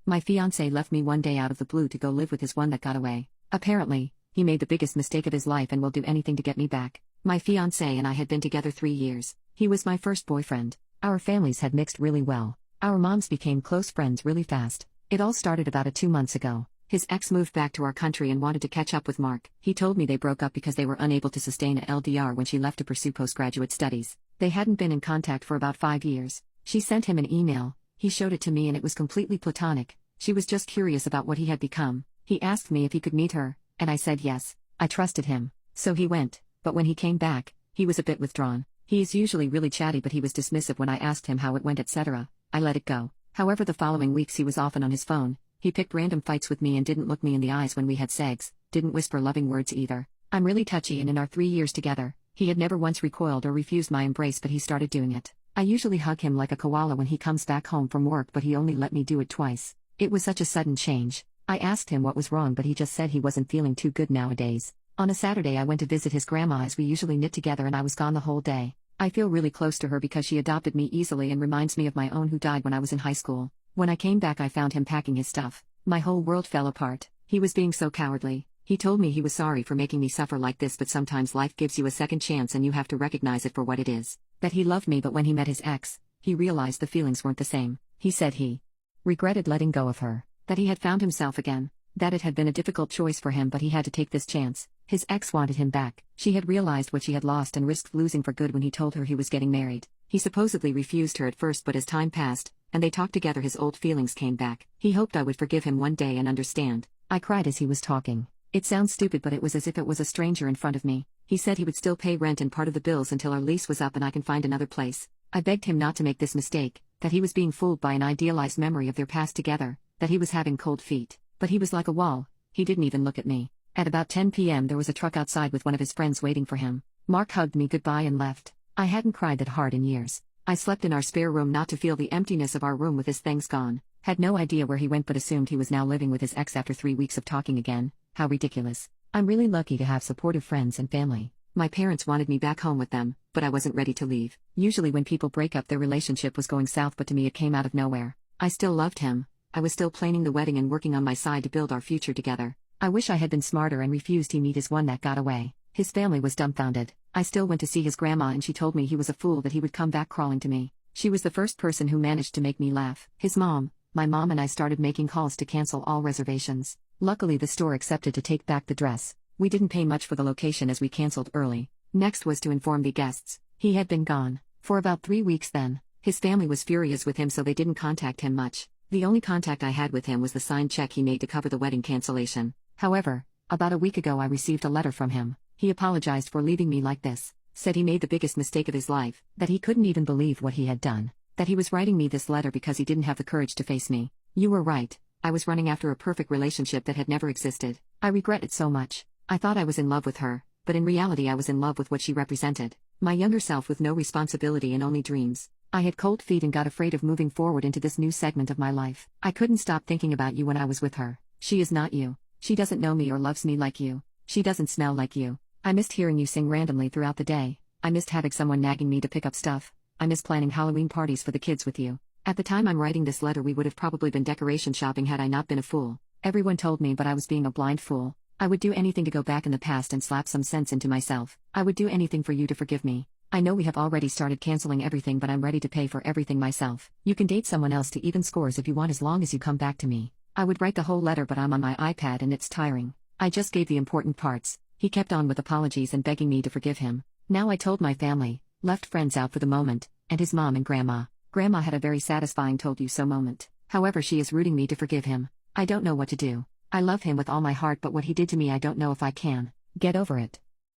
My fiancé left me one day out of the blue to go live with his one that got away. Apparently, he made the biggest mistake of his life and will do anything to get me back. My fiancé and I had been together 3 years. He was my first boyfriend. Our families had mixed really well. Our moms became close friends really fast. It all started about 2 months ago. His ex moved back to our country and wanted to catch up with Mark. He told me they broke up because they were unable to sustain a LDR when she left to pursue postgraduate studies. They hadn't been in contact for about 5 years. She sent him an email. He showed it to me and it was completely platonic. She was just curious about what he had become. He asked me if he could meet her, and I said yes. I trusted him. So he went, but when he came back, he was a bit withdrawn. He is usually really chatty, but he was dismissive when I asked him how it went, etc. I let it go. However, the following weeks he was often on his phone. He picked random fights with me and didn't look me in the eyes when we had sex, didn't whisper loving words either. I'm really touchy, and in our 3 years together, he had never once recoiled or refused my embrace, but he started doing it. I usually hug him like a koala when he comes back home from work, but he only let me do it twice. It was such a sudden change. I asked him what was wrong, but he just said he wasn't feeling too good nowadays. On a Saturday I went to visit his grandma as we usually knit together, and I was gone the whole day. I feel really close to her because she adopted me easily and reminds me of my own who died when I was in high school. When I came back I found him packing his stuff. My whole world fell apart. He was being so cowardly. He told me he was sorry for making me suffer like this, but sometimes life gives you a second chance and you have to recognize it for what it is. That he loved me, but when he met his ex, he realized the feelings weren't the same. He said he regretted letting go of her. That he had found himself again. That it had been a difficult choice for him, but he had to take this chance. His ex wanted him back. She had realized what she had lost and risked losing for good when he told her he was getting married. He supposedly refused her at first, but as time passed, and they talked together, his old feelings came back. He hoped I would forgive him one day and understand. I cried as he was talking. It sounds stupid, but it was as if it was a stranger in front of me. He said he would still pay rent and part of the bills until our lease was up and I can find another place. I begged him not to make this mistake, that he was being fooled by an idealized memory of their past together, that he was having cold feet. But he was like a wall. He didn't even look at me. At about 10 p.m. there was a truck outside with one of his friends waiting for him. Mark hugged me goodbye and left. I hadn't cried that hard in years. I slept in our spare room not to feel the emptiness of our room with his things gone. Had no idea where he went, but assumed he was now living with his ex after 3 weeks of talking again. How ridiculous. I'm really lucky to have supportive friends and family. My parents wanted me back home with them, but I wasn't ready to leave. Usually when people break up, their relationship was going south, but to me it came out of nowhere. I still loved him. I was still planning the wedding and working on my side to build our future together. I wish I had been smarter and refused he meet his one that got away. His family was dumbfounded. I still went to see his grandma and she told me he was a fool, that he would come back crawling to me. She was the first person who managed to make me laugh. His mom, my mom, and I started making calls to cancel all reservations. Luckily the store accepted to take back the dress. We didn't pay much for the location as we canceled early. Next was to inform the guests. He had been gone for about 3 weeks then. His family was furious with him, so they didn't contact him much. The only contact I had with him was the signed check he made to cover the wedding cancellation. However, about a week ago I received a letter from him. He apologized for leaving me like this, said he made the biggest mistake of his life, that he couldn't even believe what he had done, that he was writing me this letter because he didn't have the courage to face me. You were right. I was running after a perfect relationship that had never existed. I regret it so much. I thought I was in love with her, but in reality I was in love with what she represented. My younger self with no responsibility and only dreams. I had cold feet and got afraid of moving forward into this new segment of my life. I couldn't stop thinking about you when I was with her. She is not you. She doesn't know me or loves me like you. She doesn't smell like you. I missed hearing you sing randomly throughout the day. I missed having someone nagging me to pick up stuff. I miss planning Halloween parties for the kids with you. At the time I'm writing this letter, we would have probably been decoration shopping had I not been a fool. Everyone told me, but I was being a blind fool. I would do anything to go back in the past and slap some sense into myself. I would do anything for you to forgive me. I know we have already started canceling everything, but I'm ready to pay for everything myself. You can date someone else to even scores if you want, as long as you come back to me. I would write the whole letter, but I'm on my iPad and it's tiring. I just gave the important parts. He kept on with apologies and begging me to forgive him. Now I told my family, left friends out for the moment, and his mom and grandma. Grandma had a very satisfying told you so moment. However, she is rooting me to forgive him. I don't know what to do. I love him with all my heart, but what he did to me, I don't know if I can get over it.